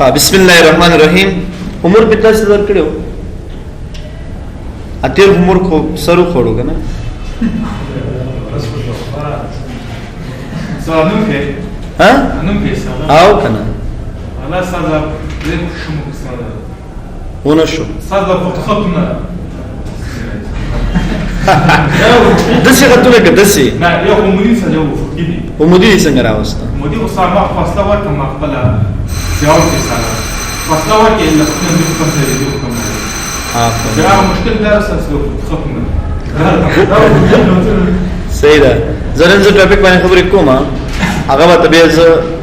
हाँ बिस्मिल्लाहिर्रहमानिर्रहीम उमर पिता से दर कड़ो अतिर उमर को सरू खोड़ो का ना हाँ आओ का ना ونشو دسي غتوله كدسي لا يا مدير سجاو فكيدي ومدير څنګه راوسته مدير صاحب فاصله ورته مقبله جواب کې سره فاصله ورته الا خپل د کوم څه دی کوم دا مشکل درس اسلو ختمه صحیح ده زرنځ ټاپک باندې خبرې کوم هغه به به ز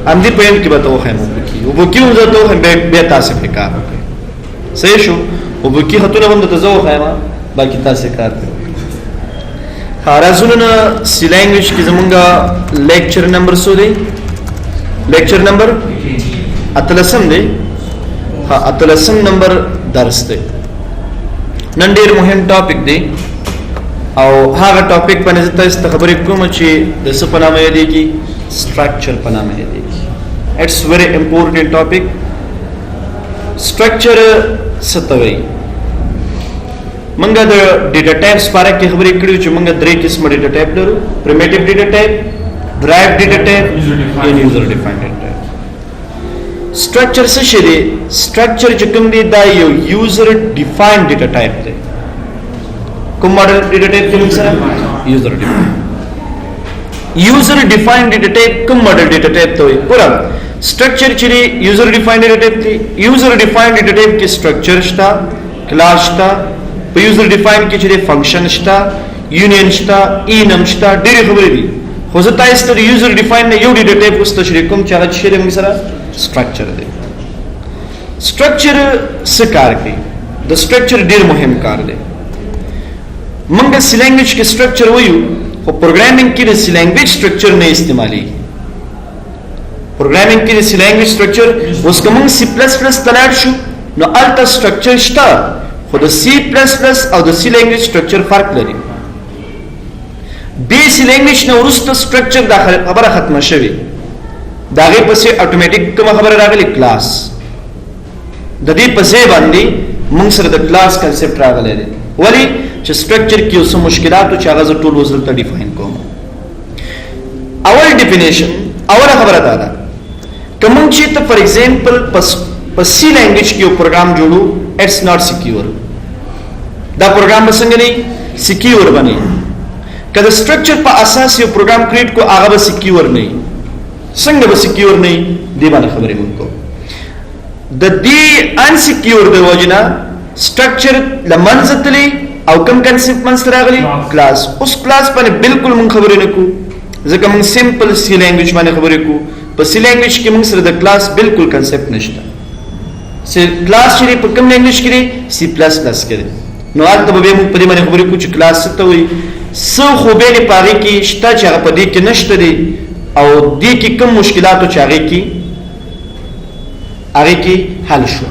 ام دي پوینټ کې به ته وخم وبکیو زه ته به تاسو فکر وکړئ صحیح شو وبکی هتونه باندې ته زه وخم باقي تاسو کار کوئ خارزونه سی لینګویج کې زمونږه لیکچر نمبر سو دی لیکچر نمبر اتلسم دی ها اتلسم نمبر درس دی نن ډیر مهم ټاپک دی او هغه ټاپک باندې زه تاسو ته خبرې کوم چې د څه په نامه دی کی structure په نامه دی it's very important topic structure ستوي منګه د ډیټا ټایپس لپاره کې خبرې کړې چې منګه درې قسم ډیټا ټایپ لرو پریمیټیو ډیټا ټایپ ډرایوډ ډیټا ټایپ او یوزر ډیفاینډ ډیټا ټایپ سټرکچر څه شي دی سټرکچر چې کوم دی دا یو یوزر ډیفاینډ ډیټا ټایپ دی کوم ماډل ډیټا ټایپ کوم سره یوزر ډیفاینډ یوزر ډیفاینډ ډیټا ټایپ کوم ماډل ډیټا ټایپ ته وي ګور سټرکچر چې یوزر ډیفاینډ ډیټا ټایپ دی یوزر ډیفاینډ ډیټا ټایپ کې سټرکچر شته کلاس شته په یوزر ډیفاین کې چې فنکشن شته یونین شته انم شته ډېر خبرې دي خو زه تاسو ته یوزر ډیفاین نه یو ډیټا ټایپ واست شریک کوم چې هغه شی موږ سره سټرکچر دی سټرکچر څه کار کوي د سټرکچر ډېر مهم کار دی موږ سی لینګویج کې سټرکچر وایو خو پروګرامینګ کې د سی لینګویج سټرکچر نه استعمالي پروګرامینګ کې د سی لینګویج سټرکچر اوس کوم سی پلس پلس تلاړ شو نو الټا سټرکچر شته خو د C++ او د C لینګویج سټرکچر فرق لري بي سي لینګویج نو ورسته سټرکچر داخله خبره ختمه شوی داغه پسې اتوماتیک کوم خبره راغلی کلاس د دې پسې باندې موږ سره د کلاس کنسپټ راغلی دی ولی چې سټرکچر کې اوس مشکلات او چې هغه ټول وزل ته ډیفاین کوم اول ډیفینیشن اول خبره دا ده کوم چې ته فار ایگزامپل په C لینګویج کې یو پروګرام جوړو it's not secure دا پروګرام څنګه نه سکیور بني کله سټرکچر په اساس یو پروګرام کریټ کو هغه به سکیور نه څنګه به سکیور نه دی باندې خبرې مونږ کو د دې ان سکیور د وجنا سټرکچر لمنځتلی او کوم کنسپټ منځ راغلی کلاس اوس کلاس باندې بالکل مونږ خبرې نه کو ځکه مونږ سمپل سی لینګویج باندې خبرې کو په سی لینګویج کې مونږ سره د کلاس بالکل کنسپټ نشته سی کلاس چې په کوم لینګویج کې C++ کې نو البته به موږ په دې باندې خبرې کوو چې کلاس څه وي څو خو به نه پاره کې شته چې هغه په دې کې نشته دي او دې کې کوم مشکلات چې هغه کې حل شو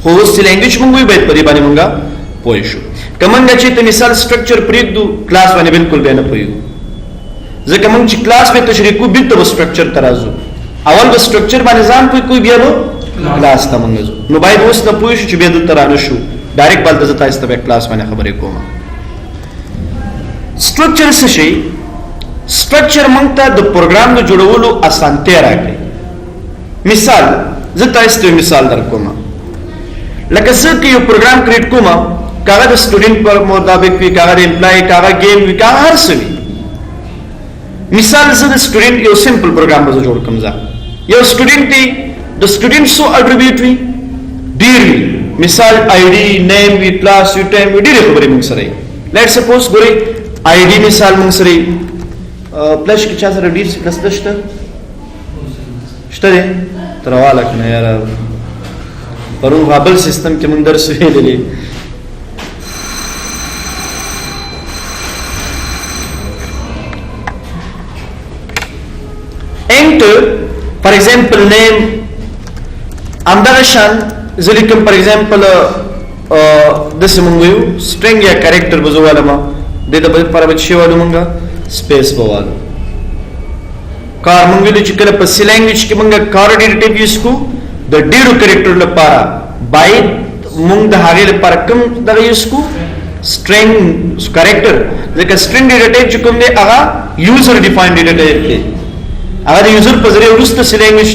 خو سی لینګویج موږ به په دې باندې موږ پوه شو کومنګ چې ته مثال سټرکچر پرېږدو کلاس باندې بالکل به نه پوهیږو ځکه موږ چې کلاس به تشریح کوو بیت به سټرکچر ترازو اول به سټرکچر باندې ځان کوئی بیا نو کلاس ته موږ نو باید اوس ته پوه شو چې به د ترانه شو ډایرکټ بل ته تاسو ته کلاس باندې خبرې کوم سټرکچر څه شي سټرکچر موږ ته د پروګرام د جوړولو اسانتیا راکړي مثال زه تاسو ته مثال درکوم لکه څنګه یو پروګرام کریټ کوم کاغه د سټوډنټ پر مطابق وی کاغه د امپلای کاغه گیم وی کاغه هر څه وی مثال زه د سټوډنټ یو سمپل پروګرام به جوړ کوم ځا یو سټوډنټ دی د سټوډنټ سو اټریبیوټ وی ډیر مثال ID name وی کلاس وی ټایم وی ډیر خبرې موږ سره لیټ سپوز ګوري ID مثال موږ سره پلس کې چا سره ډیر پلس دشته شته ترواله کنه یار پرون غابل سیستم کې موږ درس ویلې enter for example name اندرشان ذلیکم for example دس مونږ string یا character بزواله ما د دې پر بچي والو مونږه space بوالو کار مونږ چې کله په سی لینګویج کې مونږه کار ډیټیټیو یوز کو د ډیرو کریکټر لپاره باید موږ د هغه لپاره کوم دغه یوز کو string character ځکه string ډیټا ټایپ چې کوم دی هغه یوزر ډیفاینډ ډیټا ټایپ دی هغه د یوزر په ذریعه ورسته سی لینګویج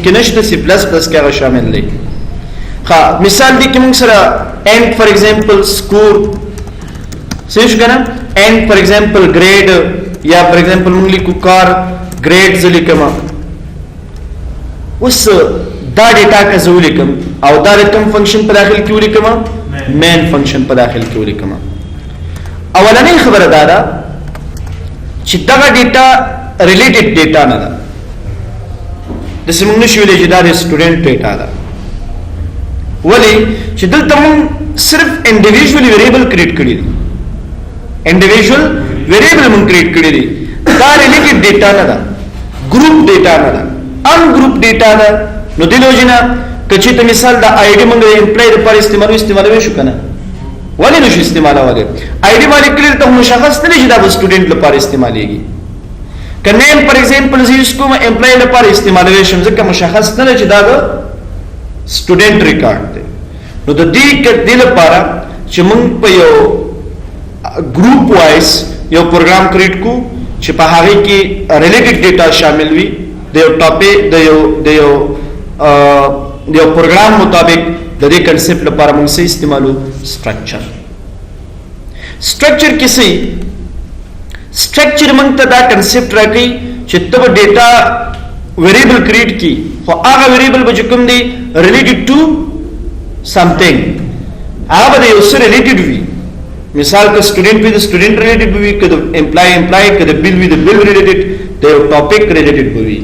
کې نشته سی پلس پلس کې هغه شامل دی ها مثال دی کې موږ سره and for example score څه شو کنه and for example grade یا for example موږ لیکو کار grades لیکما اوس دا ډیټا کا زو لیکم او دا کوم فنکشن په داخل کې ولیکم مین فنکشن په داخل کې ولیکم اولنې خبره دا ده چې دا ډیټا ریلیټډ ډیټا نه ده د سیمون شویلې چې دا د سټوډنټ ډیټا ده ولی چې دلته موږ صرف انډیویډوال ویریبل کریټ کړی دي انډیویډوال ویریبل موږ کریټ کړی دي دا ریلیټډ ډیټا نه ده ګروپ ډیټا نه ده ان ګروپ ډیټا ده نو دلته جنا کچې ته مثال د آی ډی موږ امپلای لپاره استعمالوي شو کنه ولی نشو استعمالوي آی ډی باندې کلیل ته مشخص نه چې دا د سټوډنټ لپاره استعماليږي کنه فار ایگزامپل زیس کوم امپلای لپاره استعمالوي شم ځکه مشخص نه چې دا د سټوډنټ ریکارډ دی نو د دې کې لپاره چې موږ په یو ګروپ وایز یو پروګرام کریټ کو چې په هغه کې ریلیټډ ډیټا شامل وي د یو ټاپک د یو پروګرام مطابق د دې کنسپټ لپاره موږ څه استعمالو سټرکچر کیسه سټرکچر موږ ته دا کنسپټ راکړي چې تب ډیټا ویریبل کریټ کی خو هغه ویریبل به کوم دی ریلیټډ ټو سمثینګ هغه به یو سره ریلیټډ وي مثال که سټوډنټ وي د سټوډنټ ریلیټډ وي که د امپلای که د بیل وي د بیل ریلیټډ د یو ټاپک ریلیټډ وي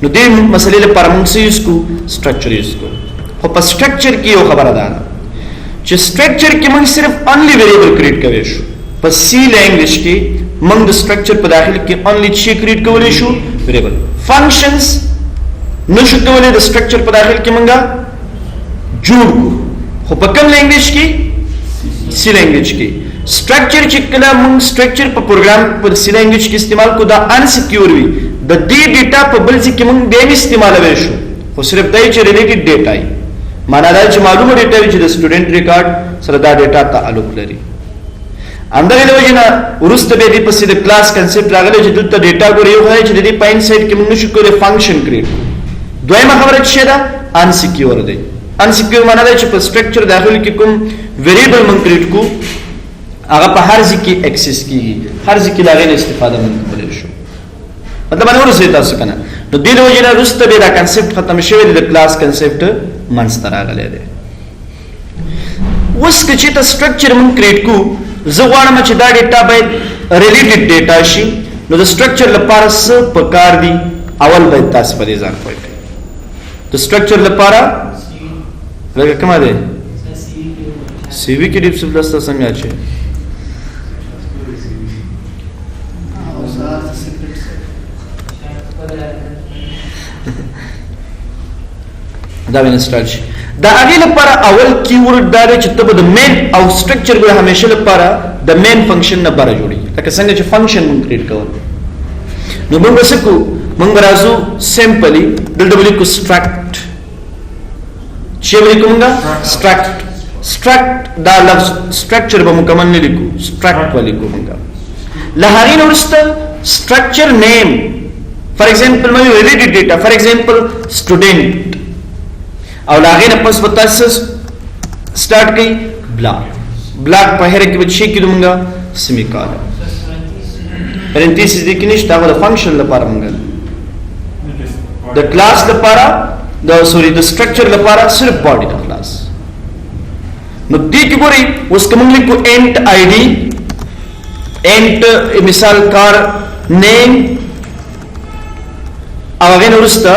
نو دې مسلې لپاره موږ څه یوز کو سټرکچر یوز کو خو په سټرکچر کې یو خبره ده چې سټرکچر کې موږ صرف انلی ویریبل کریټ کوي شو په سی لینګویج کې موږ د سټرکچر په داخل کې انلی چې کریټ کولای شو ویریبل فنکشنز نشو کولای د سټرکچر په داخل کې موږ جوړ خو په کوم لینګویج کې سی لینګویج کې سټرکچر چې کله موږ سټرکچر په پروګرام په سی لینګویج کې استعمال کو دا ان سکیور وي د دې ډیټا په بل ځای کې موږ به استعمالوي شو خو صرف دای چې ریلیټډ ډیټا ای معنا دا چې معلومه ډیټا وي چې د سټوډنټ ریکارډ سره دا ډیټا تعلق لري اندرې د وجنه ورسته به دې په سید کلاس کنسپټ راغلی چې دلته ډیټا ګوري یو غواړي چې د دې پاین سایت کې موږ نشو کولای فنکشن کریټ دویمه خبره چې دا ان سکیور دی ان سکیور معنا دا چې په سټرکچر داخل کې کوم ویریبل موږ کریټ کو هغه په هر ځای کې اکسس کیږي هر ځای کې لاغې استفاده موږ کولای شو مطلب انا ورسې تاسو کنه نو دې وجنه رسته به دا کنسپټ ختم شوی د کلاس کنسپټ منځ راغلی دی اوس که چې تا سټرکچر موږ کریټ کو زه غواړم چې دا ډیټا باید ریلیټډ ډیټا شي نو د سټرکچر لپاره څه پکار دي اول باید تاسو په دې ځان پوه کړئ د سټرکچر لپاره لکه کومه ده سی وی کې ډیپ سبلستا څنګه اچي دا وینستال شي دا هغه لپاره اول کیورډ دا چې ته د مین او سټرکچر ګره همیشه لپاره د مین فنکشن نه بره جوړي لکه څنګه چې فنکشن مونږ کریټ کوو نو موږ وسکو موږ راځو سمپلی دلته ولیکو سټرکټ چې ولیکو موږ سټرکټ دا لفظ سټرکچر به مکمل نه لیکو سټرکټ ولیکو موږ لهارین ورسته سټرکچر نیم فار ایگزامپل مې ریلیټډ ډیټا فار ایگزامپل سټوډنټ او لاغې نه پس پتا سٹارټ کړي بلاک په هر کې بچی کې دومګه سیمیکالن پرنتیسز دې کې نشته هغه فنکشن لپاره موږ د کلاس لپاره د سوري د سټرکچر لپاره صرف باډي د کلاس نو دې کې ګوري اوس کوم لیکو انت آی ډي انت مثال کار نیم او هغه ورسته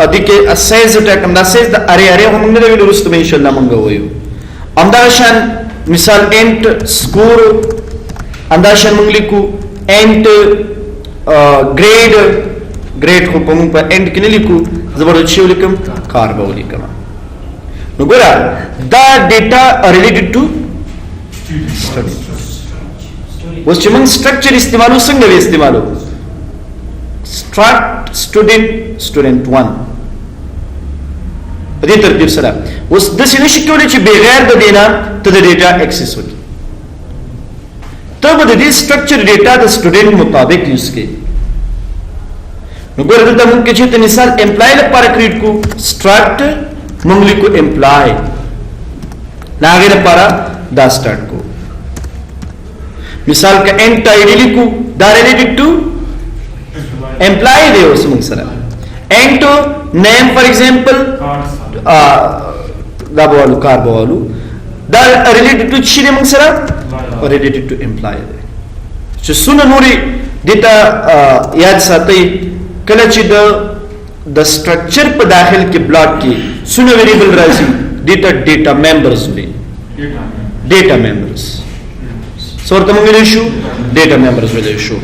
ادکه اساس ټاکم دا سیز د اره هم موږ نه ویلو رسته ان شاء الله موږ وایو انداشان مثال انت سکور انداشان موږ لیکو انت گریډ خو په موږ په انت کې نه لیکو زبردست شی لیکم کار به لیکم نو ګور دا ډیټا ریلیټډ ټو سټډي اوس چې موږ سټرکچر استعمالو څنګه استعمالو struct student 1 په دې ترتیب سره اوس د سینې شکولې چې بغیر د دینا ته د ډیټا اکسس وکړي ته به د دې سټرکچر ډیټا د سټوډنټ مطابق یوز کړي نو ګوره دلته موږ چې ته مثال امپلای لپاره کریټ کو سټرکټ موږ لیکو امپلای لاغه لپاره دا سٹارٹ کو مثال کا انٹ آئی ڈی لیکو دا ریلیٹڈ ٹو امپلائی دے اس موږ سره انٹ نیم فار ایگزامپل دا بوالو کار بوالو دا ریلیټډ ټو چیرې موږ سره ریلیټډ ټو امپلای دی چې سونه نوري دته یاد ساتي کله چې د سټرکچر په داخل کې بلاک کې سونه ویریبل راځي data data members وي data members سورته موږ ویل شو data members ویل شو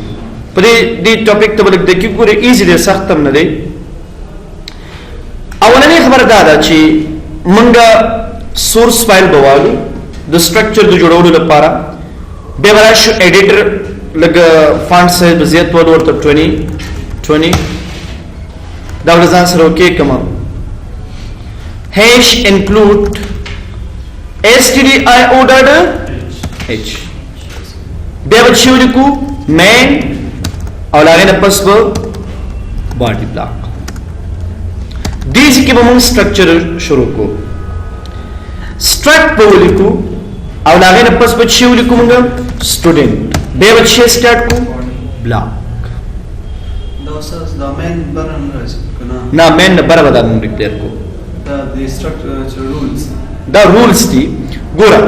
په دې ټاپک ته ولګ د کې ګوره ایزی دی سخت هم نه دی اولنې خبره دا ده چې موږ سورس فایل بوالو د سټرکچر د جوړولو لپاره به ورشو ایډیټر لګ فونټ سایز زیات ورته 20 دا ولزان سره اوکې کما hash include stdio.h به بچو لیکو main او لاغه نه پس body block دیږي کې به موږ سټرکچر شروع کو struct په لیکو او لاغه نه پس بچو لیکو موږ student به بچو start کو block دا اساس دا main برن راځي کنه نه main بر ودا موږ ډیکلیئر کو the structure rules دا رولز دي ګوره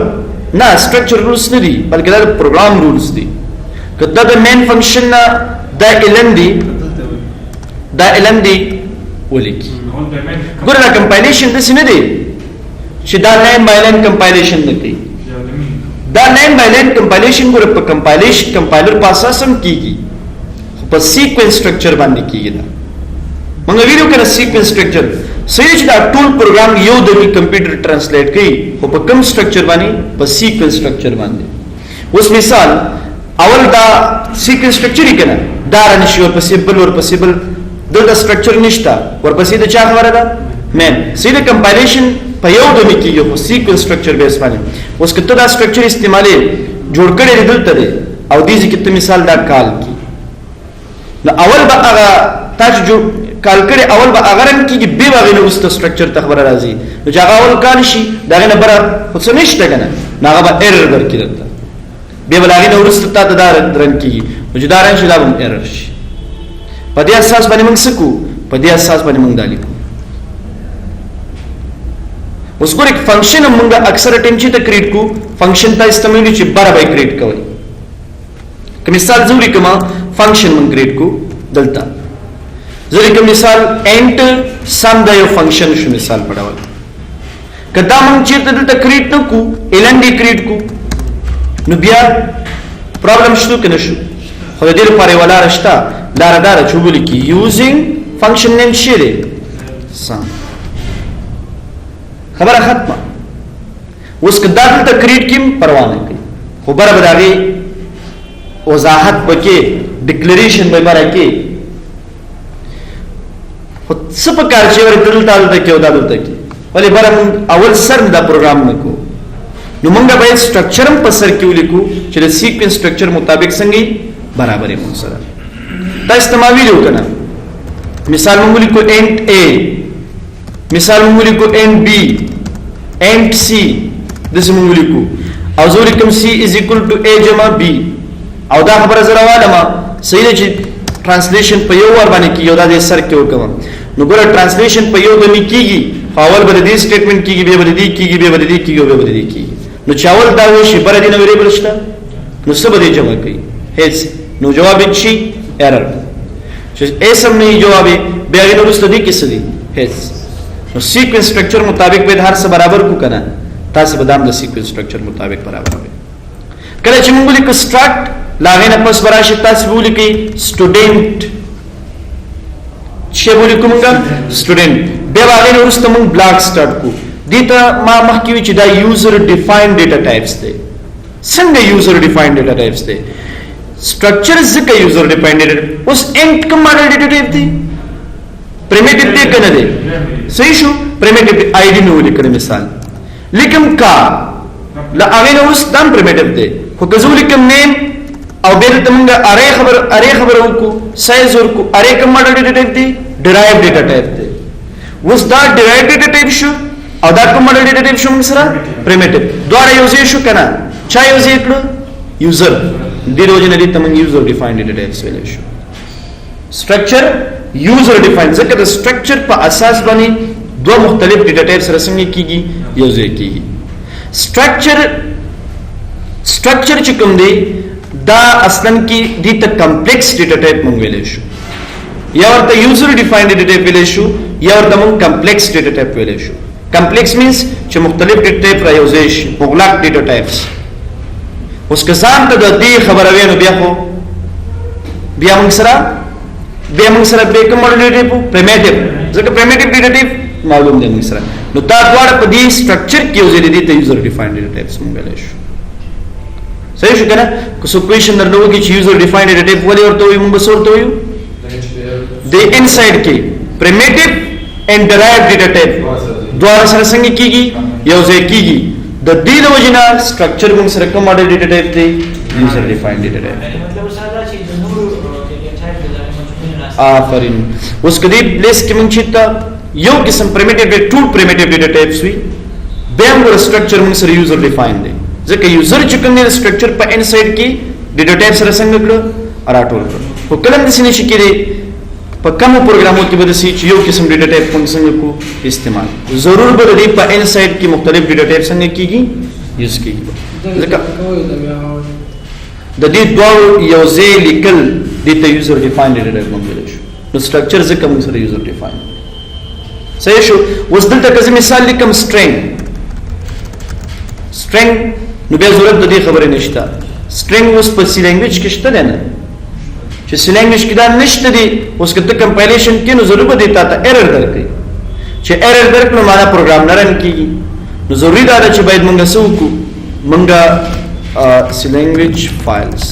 نه سټرکچر رولز نه دي بلکې دا پروګرام رولز دي کله دا مین فنکشن دا الن دي ولیکي ګوره دا کمپایلیشن د سینې دي چې دا لاین بای لاین کمپایلیشن نه کوي دا لاین بای لاین کمپایلیشن ګوره په کمپایلر په اساس هم کیږي په سیکوینس سټرکچر باندې کیږي دا موږ ویډیو کې سیکوینس سټرکچر صحیح چې دا ټول پروګرام یو د کمپیوټر ترانسلیټ کوي او په کوم سټرکچر باندې په سیکوینس سټرکچر باندې اوس مثال اول دا سیکوینس سټرکچر یې کنه دا رانشي ورپسې بل دلته سټرکچر نشته ورپسې د چا خبره ده مین سیده کمپایلیشن په یو د کیږي په سیکوینس سټرکچر بیس باندې اوس کته دا سټرکچر استعمالي جوړ کړي دلته دی او دې ځکه مثال دا کال کی نو اول به هغه تاسو کال کړي اول به اگرن کیږي به واغې نو ست سټرکچر ته خبر راځي نو چې هغه اول کال شي داغه نه بره څه نشته کنه هغه به ایرر درکې درته به بلاغې نو ورسته ته دار درن کیږي نو چې داران شي دا به ایرر شي په دې اساس باندې موږ سکو په دې اساس باندې موږ دالي اوس ګورې فنکشن موږ اکثر ټیم چې ته کریټ کو فنکشن ته استعمالي چې بره به کریټ کوي که مثال ضروري کما فنکشن موږ کریټ کو دلته ذلك مثال انٹ سم دا یو فنکشن شو مثال پڑھاول کدا من چیرته دلته کریټ نو کو الندی کریټ کو نو بیا پرابلم شته کنه شو خو دې لپاره ولا رشتہ دار چوبل کی یوزینګ فنکشن نیم شری سم خبره ختمه اوس کدا دلته کریټ کیم پروا نه کوي خو بر بداغي وضاحت پکې ډیکلیریشن به مرکه څه په کار چې ور دلته کې او دلته کې ولې برم اول سر دا پروګرام نکو نو موږ به سټرکچر هم په سر کې ولیکو چې د سیکوینس سټرکچر مطابق څنګه برابرې مون سره دا استعمال ویلو کنه مثال موږ لیکو انٹ a مثال موږ لیکو انٹ b انٹ c دغه موږ لیکو او زه لیکم c = a جمع b او دا خبره زره واله ما صحیح چې ترانسلیشن په یو ور باندې کیږي دا د سر کې وکم نو ګوره ترانسلیشن په یو باندې کیږي اول به دې سټیټمنټ کیږي به دې کیږي به دې کیږي به دې کیږي نو چاول دا وې شي بر دې نو ویریبل شته نو څه به دې جمع کوي هیڅ نو جواب شي ایرر چې ایسم نه جواب به هغه نو ستدي کې څه دي هیڅ نو سیکوینس سټرکچر مطابق به هر څه برابر کو کنه تاسو به دام د سیکوینس سټرکچر مطابق برابر وي کله چې موږ لیکو سټرکټ لاغه نه پس براشي تاسو ولیکي سټوډنټ چې ولیکو موږ سټوډنټ به هغه نو ورسته موږ بلاک سٹارټ کو دته ما مخکې چې دا یوزر ډیفاینډ ډیټا ټایپس دي څنګه یوزر ډیفاینډ ډیټا ټایپس دي سټرکچر زکه یوزر ډیفاینډ اوس انټ کوم ماډل ډیټا ټایپ دي प्रिमिटिव दे कने दे सही show primitive ID no लिखने मिसाल लिखम का ला अवेन उस दम प्रिमिटिव दे को कजू लिखम नेम और बेल तमंगा अरे खबर को साइज और को अरे कम मॉडल डेटा टाइप दे डिराइव डेटा टाइप दे उस दा डिराइव डेटा टाइप शो और दा कम मॉडल डेटा टाइप शो मिसरा प्रिमिटिव द्वारा यूज शो कना चा यूज इकडो यूजर दी रोजनरी Tamang user defined data types वेले शो स्ट्रक्चर यूजर डिफाइंड जकर स्ट्रक्चर पर असास बनी दो मुख्तलिफ डेटा टाइप्स रसंगी कीगी यूज कीगी स्ट्रक्चर चिकम दे दा असलन की दी तक कॉम्प्लेक्स डेटा टाइप मंगवेले शो या और the user defined data type वेले शो या और द मंग कॉम्प्लेक्स डेटा टाइप वेले शो कॉम्प्लेक्स मींस च मुख्तलिफ डेटा टाइप रायोजेश मुगलक डेटा टाइप्स उसके साथ द दी खबर अवे नो बिया मंगसरा become model data type primitive जका प्रिमिटिव डेटा टाइप मालूम दे मंगसरा नो ता द्वारा पदी स्ट्रक्चर की use the the user defined data types मंगवेले शो सही शो कना को सिचुएशन दर लोग की यूजर डिफाइंड डेटा टाइप वाले और तो यू मुंबस और तो यू दे इनसाइड के primitive and derived data type द्वारा सरसंगी कीगी यूज कीगी द दी वजना स्ट्रक्चर में सरकम मॉडल डेटा टाइप दे यूजर डिफाइंड डेटा टाइप मतलब सारा चीज नूर टाइप आफरीन उसके दी प्लेस की मंचिता यो किस्म primitive to primitive data types हुई बेम वो स्ट्रक्चर में सर यूजर डिफाइंड दे जके यूजर चिकन ने स्ट्रक्चर पर इनसाइड की डेटा टाइप सर संग करो और आटोल करो को कलम दिसने शिकिरे पर कम प्रोग्रामों की वजह से यो किस्म डेटा टाइप फंक्शन को इस्तेमाल जरूर बदली पर इनसाइड की मुख्तलिफ डेटा टाइप संग कीगी यूज कीगी जका द दी दो यूजे लिकल दी the user defined data type मंगले नो स्ट्रक्चर जका में सर यूजर डिफाइंड सही शो उस दिल तक मिसाल लिकम स्ट्रिंग नु बे जरूरत दी खबर नशिता स्ट्रिंग उस पर सी लैंग्वेज किश्ता देना जो सी लैंग्वेज की दान निश्चित दी उसके तक कंपाइलेशन की नु जरूर देता था एरर दर की जे एरर दर को माना प्रोग्राम न रन की नु जरूरी दादा च बैद मंगा सु को मंगा सी लैंग्वेज फाइल्स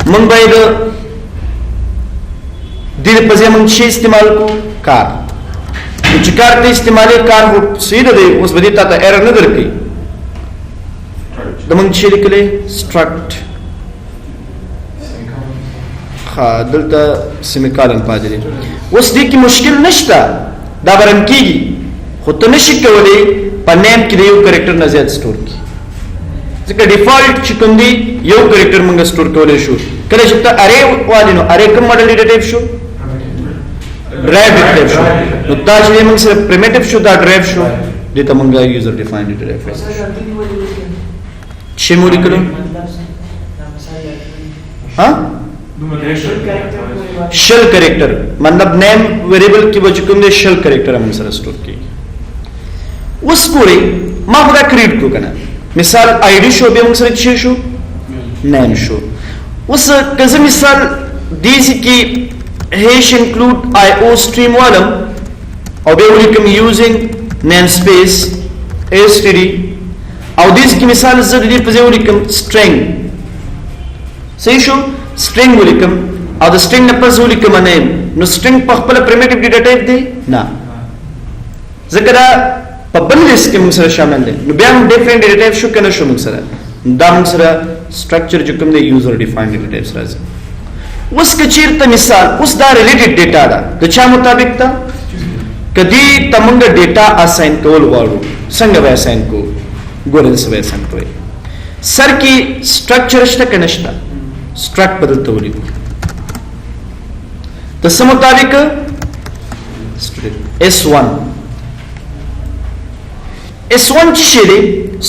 मंग बैद दिल पजे मंग छे इस्तेमाल को कार कार के इस्तेमाल कार हो सीधे दे उस बदीता था एरर न दर की दमंग छे लिखले स्ट्रक्ट हाँ दलता सेमीकोलन पादरी उस दी की मुश्किल नश्ता दाबरन कीगी खुद तो निश्चित कवले पर नेम की देव कैरेक्टर न ज्यादा स्टोर की जिसका डिफॉल्ट चिकंदी यो कैरेक्टर मंगा स्टोर कवले शो कले जब तक अरे वाली नो अरे कम मॉडल डेटा टाइप शो ड्राइव डेटा टाइप शो तो ताज ये मंग सिर्फ प्रिमिटिव शो दा ड्राइव शो देता मंगा यूजर डिफाइंड डेटा टाइप शिमोली करो हाँ शेल कैरेक्टर मतलब नेम वेरिएबल की वजह से शेल कैरेक्टर हम सर स्टोर की उस पूरे मां बुरा क्रिएट को करना मिसाल आईडी शो भी हम सर छे शो नेम शो उस कज मिसाल दिस की हैश इंक्लूड आईओ स्ट्रीम वालम और we can using namespace std और दिस की मिसाल जरूरी पजे उलिकम स्ट्रिंग सही शो स्ट्रिंग उलिकम और द स्ट्रिंग न पज उलिकम नेम नो स्ट्रिंग पखपल प्रिमिटिव डेटा टाइप दे ना जकरा पबल लिस्ट के मुसर शामिल है नो बेम डिफरेंट डेटा टाइप शो कने शो मुसर दाम मुसर स्ट्रक्चर जो कम दे यूजर डिफाइंड डेटा टाइप्स राज उस कचीर त मिसाल उस दा रिलेटेड डेटा दा तो छा मुताबिक था कदी तमंग डेटा असाइन कोल वालू संग वे असाइन को गोरन से वे असाइन को सर की स्ट्रक्चर इष्ट कनष्टा स्ट्रक्ट बदलते हुए तो मुताबिक S1 चिशेले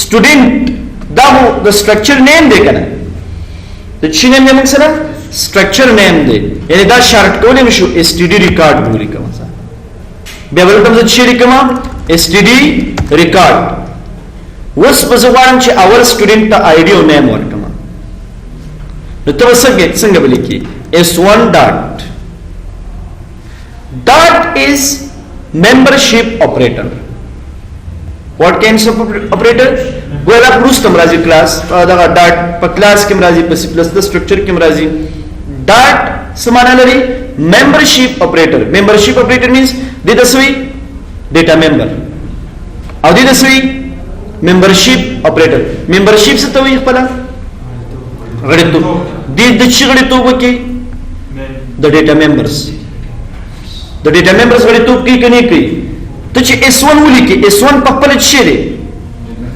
स्टूडेंट दाहो द स्ट्रक्चर नेम दे कना तो चिने नेम सरा स्ट्रक्चर नेम दे यानी दा शॉर्ट कोले मिशु std रिकॉर्ड बोली का मसा बेवल तम चिरी कमा std रिकॉर्ड वस बजवान च आवर स्टूडेंट ता आईडी और नेम और कमा तो तब संग बोली की S1 dot is membership operator. What kinds of operator? गोला प्रूस कमराजी क्लास दागा डॉट पर क्लास कमराजी पर C++ स्ट्रक्चर कमराजी डॉट समाना लरी membership operator. Membership operator means د دسوي data member او د دسوي membership operator. membership څه ته وایي خپل غړیتوب د چی غړیتوب کې د data members غړیتوب کې کني کوي ته چې S1 ولیکي S1 په خپل څه دی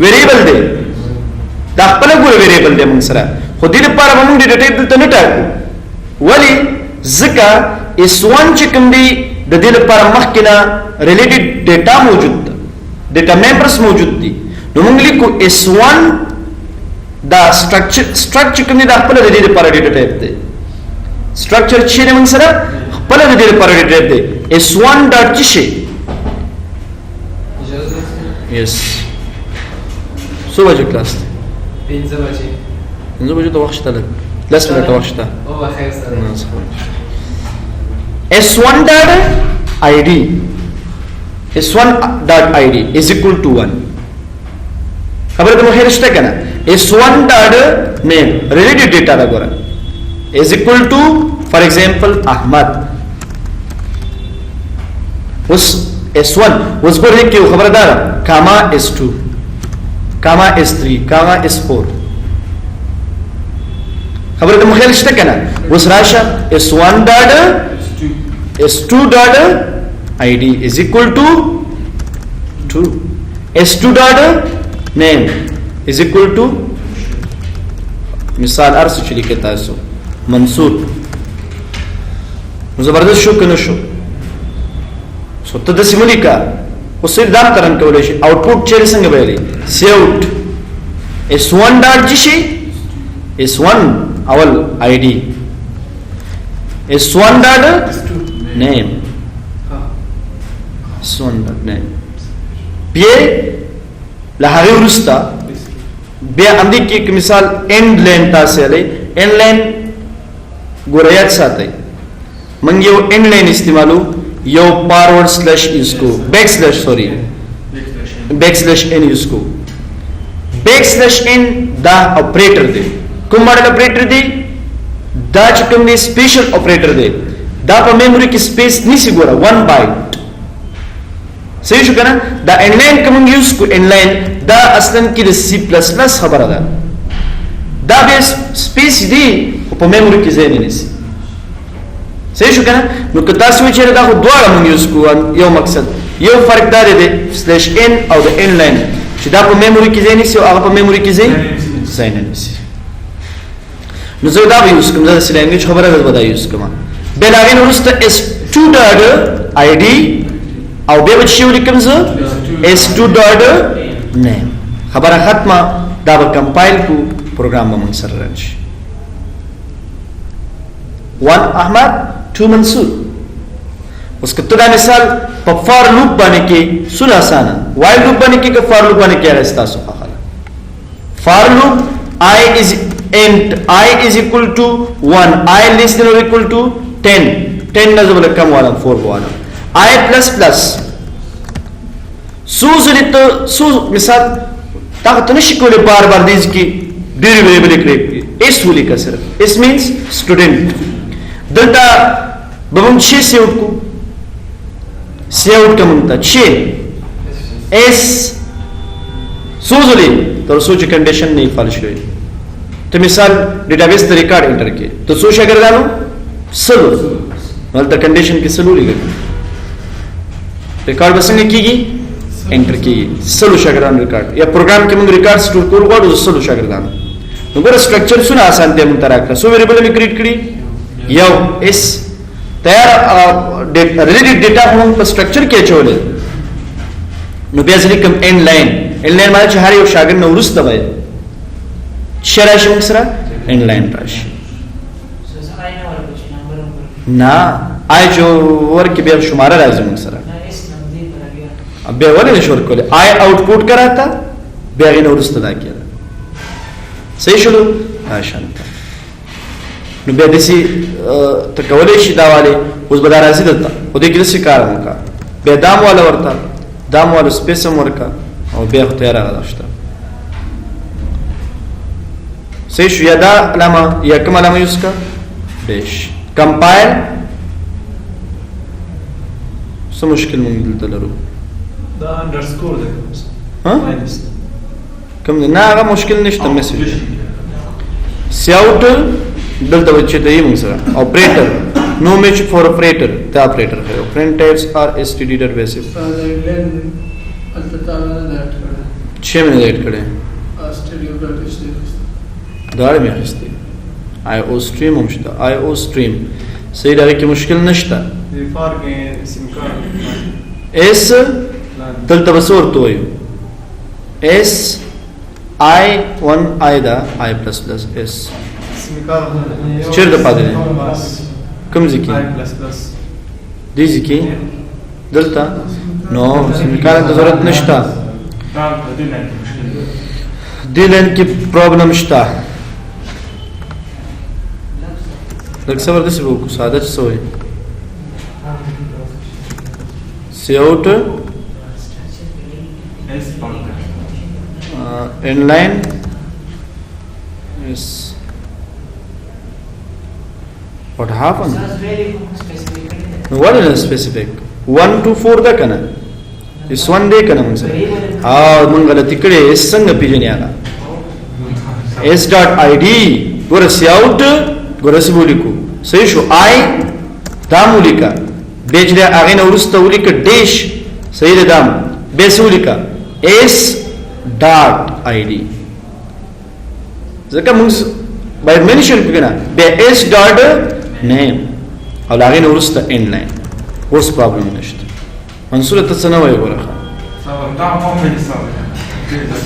ویریبل دی دا خپل ګور ویریبل دی موږ سره خو دې لپاره موږ ډیټا ټایپ دلته نه ټاکو ولی ځکه S1 چې کوم دی د دې لپاره مخکې نه ریلیټډ ډیټا موجود ده ډیټا ممبرز موجود دي نو موږ لیکو S1 دا structure کوم دی دا خپل د دې لپاره ډیټا ټایپ دی structure چې موږ سره خپل د دې لپاره ډیټا ټایپ دی S1 ډاټ چې yes سو بجو کلاس 15 بجې 15 بجو ته وخت شته 10 منټه وخت شته او خیر سره S1 dot ID S1 dot ID is equal to 1 خبر ته مخه رشته کنه S1 dot name related data دا ګوره is equal to for example Ahmad was S1 was ګوره کې خبردار comma S2 comma S3 comma S4 خبر ته مخه رشته کنه was راشه S1 dot S2 dot ID is equal to 2 S2 dot name is equal to مثال ارسو چلی که تاسو منصور زبردست شو کنه شو سو ته د سیملی کا اوس دام کرن کولای شي آوټپوټ چیرې څنګه ویلي سی آوټ S1 dot شي S1 اول ID S1 dot name S1 dot name بیا لهغه ورستا بیا اندی کې مثال end line تاسو لې end line ګوریات ساتي من یو end line استعمالو یو فارورډ سلیش یوز کو بیک سلیش سوري بیک سلیش n یوز کو بیک سلیش n دا اپریټر دی کوم ماډل اپریټر دی دا چې کوم دی سپیشل اپریټر دی دا په میموري کې سپیس نشي ګوره 1 بایټ صحیح شو کنه دا انلاین کوم یوز کو انلاین دا اصلا کې د C++ خبره ده دا به سپیس دی په میموري کې ځای نه نسی صحیح شو کنه نو که تاسو چې دا خو دواړه مونږ یوز کوو یو مقصد یو فرق دا دی /n او د انلاین چې دا په میموري کې ځای نسی او هغه په میموري کې ځای نه نسی نو زه دا به یوز کوم دا لینګویج خبره ده دا یوز کوم بل هغه ورسته S2 ډاټ ID او به چې ولیکم زه S2 ډاټ name خبره ختمه دا به کمپایل کو پروګرام به موږ سره راشي 1 احمد 2 منصور اوس کته دا مثال په فار لوپ باندې کې سول اسانه وایل لوپ باندې کې که فار لوپ باندې کې راځي تاسو خاله فار لوپ I is int I is equal to 1 I less than or equal to 10 نزول کم والا 4 والا I plus plus سوز لته سوز مثال تاغت نشي کوله بار بار دیز کی ډیر ویریبل کړی اس ولي کا صرف اس means student دلته بمون شي سیوټ کو سیوټ کوم ته شي اس سوز لې تر سوچ کنډیشن نه فال شوی ته مثال ډیټابیس ته ریکارډ انټر کې ته سو شاګردانو سلو ولته کنډیشن کې سلو لګي ریکارډ بسنګ کیږي انټر کیږي سلو شاګردانو ریکارډ یا پروګرام کې موږ ریکارډ سٹور کول غواړو سلو شاګردانو نو ګور سټرکچر سونه آسان دی مونږ تراکړه سو ویریبل می کریټ کړی یو اس تیار ریلیټډ ډیټا هم په سټرکچر کې چولې نو بیا ځلې کوم ان لاین معنی چې هر یو شاګرد نو ورسته وای شرایش موږ سره ان لاین راشي نه آی جو ورکه بیا شماره راځي موږ سره بیا ولې شور کوله آی آوټپوټ کراتا بیا غي نو ورسته دا کېده صحیح شلو شانت نو بیا دسی ته کولې شي دا والے اوس به راځي دلته خو دې کې څه کار وکړه بیا دام والا ورته دام والا سپیسم ورکا او بیا ته راغلاشته صحیح شو یا دا علامه یا کوم علامه یوز کا دیش کمپایل څه مشکل مونږ دلته لرو دا انډرسکور دی ها ماینس کوم نه هغه مشکل نشته میسج سی اوټ دلته وچې ته یې مونږ سره اپریټر نو میچ فور اپریټر دا اپریټر ہے فرنٹ ټایپس آر std ډیټابیس لین التطاوله دات کړه 6 منټ ایڈ کړه اسټډیو ډاټ ایچ ډی دا مې اخستې آی او سټریم هم شته آی او سټریم صحیح دا کې مشکل نشته فار کې سیم کارت اس دلته وسور ته وایو اس آی 1 آی دا آی پلس پلس اس سیم کارت چیرته پاتې دی کوم ځکه پلس پلس دې ځکه دلته نو سمکار ته ضرورت نشته دا د دې نه مشکل دی دې لین کې پرابلم شته لکه څه ورته سبو کو ساده څه وي سی اوټ اس پاکه inline is what happened Sounds very specific. no what is specific 1 to 4 da kana is one day kana mun mun galati kade is څنګه پیژنې هغه s.id ګور سی اوټ ګور سی بولیکو صحیح شو I دا مولیکا بیچ دې هغه نو ورسته ولیکا ډیش صحیح ده دام به سولیکا s.id ځکه موږ باید منشن کړه به s.name او هغه نو ورسته inline اوس پرابلم نشته منصور ته څه نه وایي ګوره دا هم په دې سره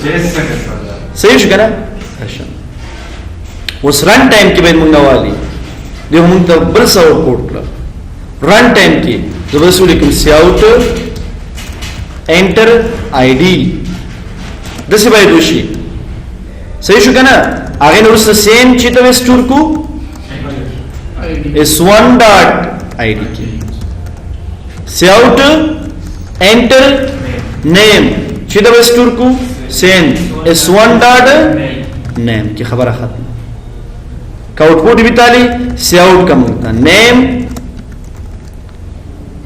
دا اس څنګه صحیح شو کنه اچھا اوس رن ټایم کې به موږ والی د موږ ته بل څه ورکوټ کړ رن ټایم کې زبرسو لیکم سی اوټ انټر آی ډی دسه باید وشي صحیح شو کنه هغه نو سیم چې ته وستور کو s1.id کې سی اوټ انټر نیم چې ته وستور کو سیم s1.name کی خبره ختم کا آؤٹپٹ بھی تالی سی آؤٹ کا منگتا نیم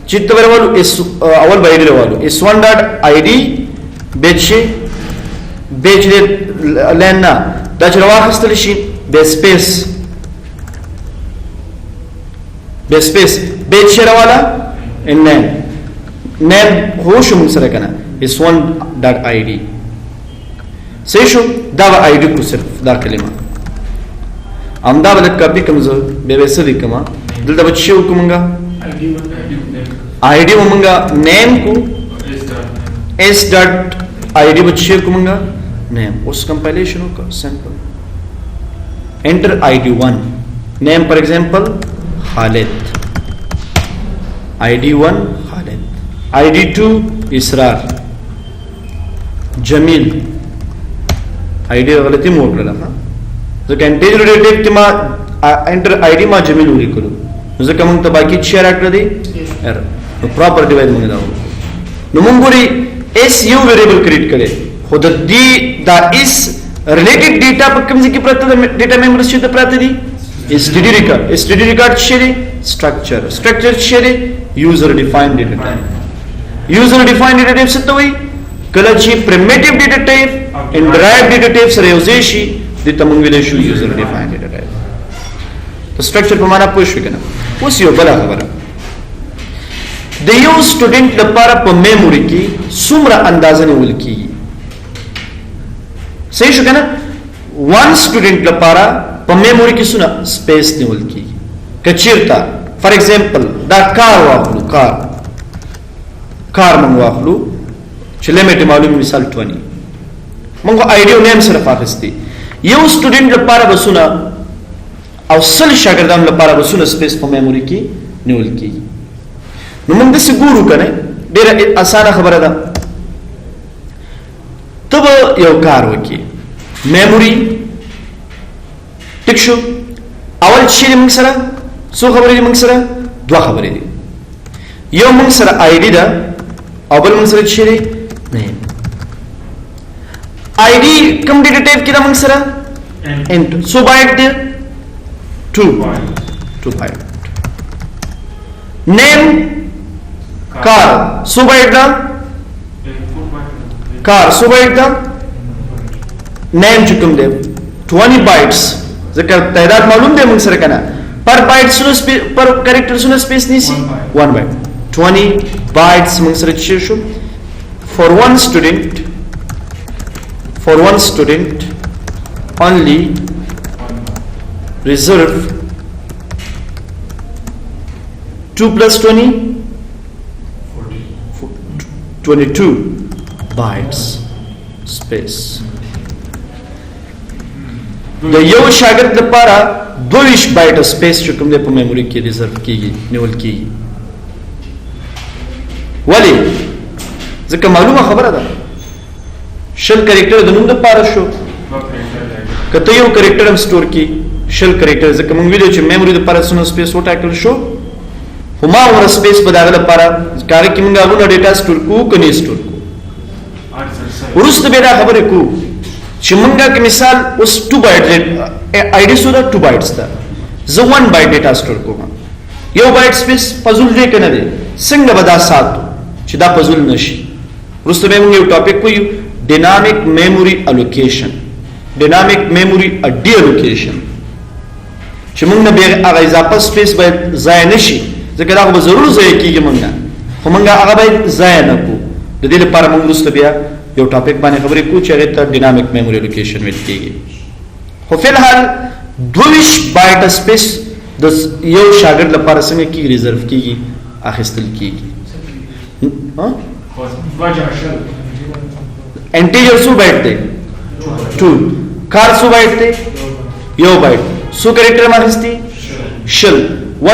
چیت بر والو اول بایڈی والو s1.id بیچ دے لین نا دا چھ روا خستل شي بے سپیس بیچ شي روالا نیم هو شو من سره کنه s1.id صحیح شو دا با آئی ڈی کو صرف دا کلمه امدا بل کاپی کمزو به وسه دي کما دلته بچو کومنګا آئی ڈی ومنګا نیم کو s.id بچو کومنګا نیم اوس کمپایلیشن کو سمپل انٹر id1 نیم فار ایگزامپل خالد id1 خالد id2 اسرار جمیل आईडी غلطی مو کړل ها ځکه انټیجر ډیټیټ کې ما انټر آईडी ما جمیل ولیکلو ځکه موږ ته باقی 6 راکړه دي ار نو پراپر ډیوایډ موږ دا نو موږ ګوري اس یو ویریبل کریټ کړي خود دې دا اس ریلیټډ ډیټا په کوم ځای کې پراته ډیټا ممبرز چې پراته دي std ریکارډ شری سټرکچر شری یوزر ډیفاینډ ډیټا ټایپ یوزر ډیفاینډ ډیټا ټایپ څه ته وایي کله چې پریمیټیو ډیټا ټایپ and derived data type سره یوځای شي د تمنګل شو یوزر ډیفاینډ ډیټا ټایپ د سټرکچر په معنا پوه شو کنه اوس یو بل خبره د یو سټوډنټ لپاره په میموري کې څومره اندازه نیول کیږي صحیح شو کنه وان سټوډنټ لپاره په میموري کې څونه سپیس نیول کیږي کچیرتا فار ایگزامپل دا کار واخلو کار مونږ واخلو چې لیمټ معلومه مثال 20 مونږ آیډیو نیم صرف اخستي یو سټوډنټ لپاره بسونه او سل شاګردان لپاره بسونه سپیس په میموري کې نیول کیږي نو موږ د سګورو کنه ډیره اسانه خبره ده ته یو کار وکي میموري ټیک شو اول شی موږ سره څو خبرې موږ سره دوه خبرې دي یو موږ سره آیډي ده او بل موږ سره شی نه ID come data type कितना मंग सरा int so byte there 2 byte name کار سو بایټ دا کار سو بایټ دا نیم چې کوم دی 20 بایټس ځکه تعداد معلوم دی موږ سره کنه پر بایټ سره پر کریکټر سره سپیس نیسی 1 بایټ 20 bytes موږ سره چې شو for one student only reserve 2 plus 20 22 bytes space د یو شاګرد لپاره 22 بایټ سپیس چې کوم د په میموري کې ریزرو کیږي نیول کیږي ولی ځکه معلومه خبره ده شل کریکټر د نوم لپاره شو کته یو کریکټر هم سٹور کی شل کریکټر ځکه موږ ویلو چې میموري لپاره څونه سپیس وټاکل شو هما ور سپیس په داغه لپاره کار کې موږ هغه ډیټا سٹور کو کني سٹور کو ورسته به دا خبره کو چې موږ کې مثال اوس 2 بایټ آی ډی سو دا 2 بایټس دا زه 1 بایټ ډیټا سٹور کوم یو بایټ سپیس پزول دی کنه دی څنګه به دا ساتو چې دا پزول نشي ورسته به موږ یو ټاپک کوی ډینامیک میموري الوکیشن ډینامیک میموري ډی الوکیشن چې موږ نه به هغه اضافه سپیس به ضایع نشي ځکه دا به ضرور ضایع کیږي موږ خو موږ هغه به ضایع نه کو د دې لپاره موږ ورسته بیا یو ټاپک باندې خبرې کو چې هغه ته ډینامیک میموري الوکیشن ویل کیږي خو فلحال 22 بایټ سپیس د یو شاګرد لپاره څنګه کی ریزرو کیږي اخیستل کیږي ها انټیجر سو بایټ دی 2 کار سو بایټ دی یو بایټ سو کریکټر ماخستی شل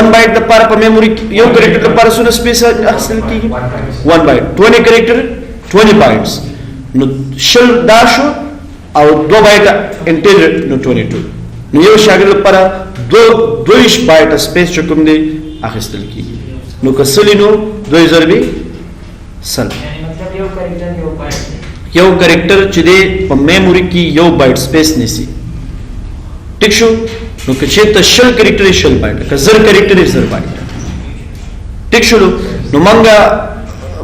1 بایټ د لپاره په میموري یو کریکټر لپاره سو سپیس اخیستل کیږي 1 بایټ 20 کریکټر 20 بایټس نو شل دا شو او 2 بایټ انټیجر نو 22 نو یو شاګرد لپاره 22 بایټ سپیس چکم دی اخیستل کیږي نو کسلی نو 2 ضربې سل مطلب یو کریکټر چې دی په میموري کې یو بایټ سپیس نیسی ټیک شو نو که چېرته شل کریکټر شل بایټ که زر کریکټر زر بایټ ټیک شو نو مونږه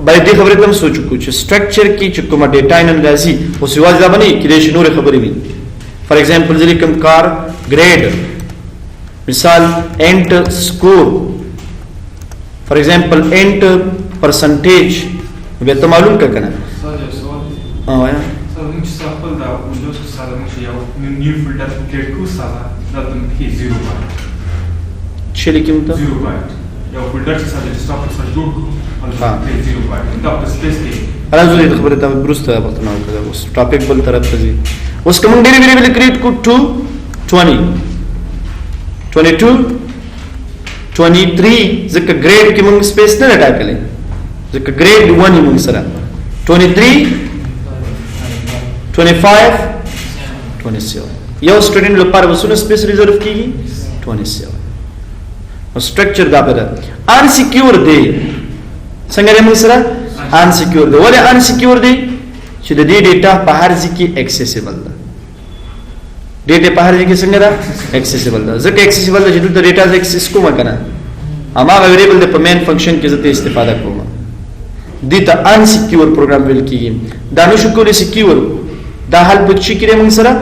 باید دې خبرې ته هم سوچ وکړو چې سټرکچر کې چې کومه ډیټا نن راځي اوس یوازې دا باندې کېدای شي نورې خبرې وي فار ایگزامپل زه لیکم کار ګریډ مثال انټ سکور فار ایگزامپل انټ پرسنټیج بیا ته معلوم کا کنه وایا سر موږ چې خپل دا وینډوز کې سره موږ یو نیو فولډر کریټ کو سره دا د کې 0 بایټ چې لیکم ته 0 بایټ یو فولډر چې سره ډیسکټاپ سره جوړ کړو دا 0 بایټ دا په سپیس کې راځو دې خبره ته برسته وخت نه وکړه اوس ټاپک بل طرف ته ځي اوس کوم ډیری ویریبل کریټ کو 2 20 22 23 ځکه ګریډ کې موږ سپیس نه ټاکلې ځکه ګریډ 1 موږ سره 23 25 27 یو سټوډنټ لپاره وسونه سپیس ریزرو کیږي 27 او سټرکچر دا به ان سکیور دی څنګه موږ سره ان سکیور دی ولې ان سکیور دی چې د دې ډیټا په هر ځای کې اکسیسیبل ده ډیټا په هر ځای کې څنګه ده اکسیسیبل ده ځکه اکسیسیبل ده چې د ډیټا ز اکسس کوم کنه اما ویریبل د په مین فنکشن کې زته استفاده کوم دي ته ان سکیور پروګرام ویل کیږي دا نشو کولای سکیور دا حل په چی کې موږ سره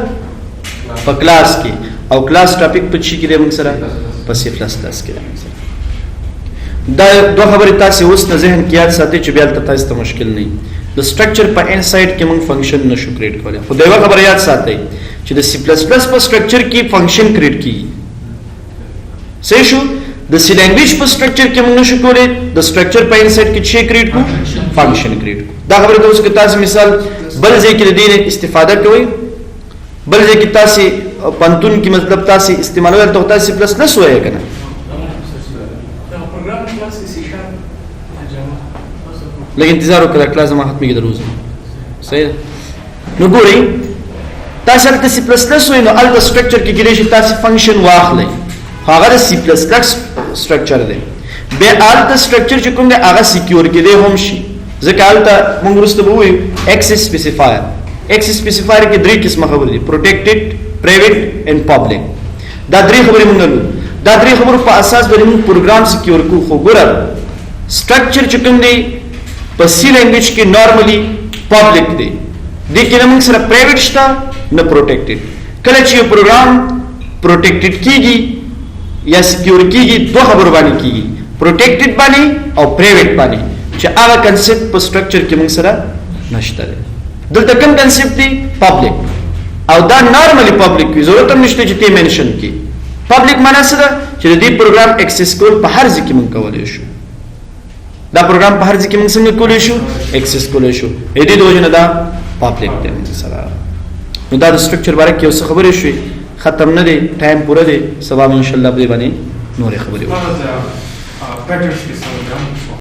په کلاس کې او کلاس ټاپک په چی کې موږ سره په سی پلس پلس کې موږ سره دا دوه خبرې تاسو اوس نه ذهن کې یاد ساتئ چې بیا تاسو ته مشکل نه د سټرکچر په انسایډ کې موږ فنکشن نشو کریټ کولای خو دا یو خبره یاد ساتئ چې د سی پلس پلس په سټرکچر کې فنکشن کریټ کیږي صحیح شو د سی لینګویج په سټرکچر کې موږ نشو کولای د سټرکچر په انسایډ کې چې کریټ کو فنکشن کریټ کو دا خبره ته اوس کې تاسو مثال بل ځای کې د دې استفاده کوئ بل ځای کې تاسو پنتون کې مطلب تاسو استعمالوي ته تاسو پلس پلس وایي کنه لکه انتظار وکړه کلاس ما ختمي کې دروز صحیح نو ګورئ تاسو ته سی پلس پلس وایي نو ال سټرکچر کې کېږي چې تاسو فنکشن واخلئ هغه سی پلس پلس سټرکچر دی به ال سټرکچر چې کوم دی هغه سکیور کې دی هم شي ځکه الته موږ ورسته وایو اکسس سپیسیفایر اکسس سپیسیفایر کې درې قسمه خبرې دي پروټیکټډ پرایویټ اند پبلک دا درې خبرې موږ لرو دا درې خبرو په اساس باندې موږ پروګرام سکیور کو خو ګور سټرکچر چې کوم دی په سی لینګویج کې نارملی پبلک دی دې کې نه موږ سره پرایویټ شته نه پروټیکټډ کله چې یو پروګرام پروټیکټډ کیږي یا سکیور کیږي دوه خبرو باندې کیږي پروټیکټډ باندې او پرایویټ باندې چې هغه کنسپټ په سټرکچر کې موږ سره نشته دلته کوم کنسپټ دی پبلک او دا نارملی پبلک وي ضرورت هم نشته چې تی منشن کی پبلک معنی څه ده چې د دې پروګرام اکسس کول په هر ځای کې موږ کولای شو دا پروګرام په هر ځای کې موږ څنګه کولای شو اکسس کولای شو دې د وجه نه دا پبلک دی سره نو دا د سټرکچر باره کې اوس خبرې شوې ختم نه دی ټایم پوره دی سبا ان شاء الله به باندې نورې خبرې وکړو پیټرنز کې څه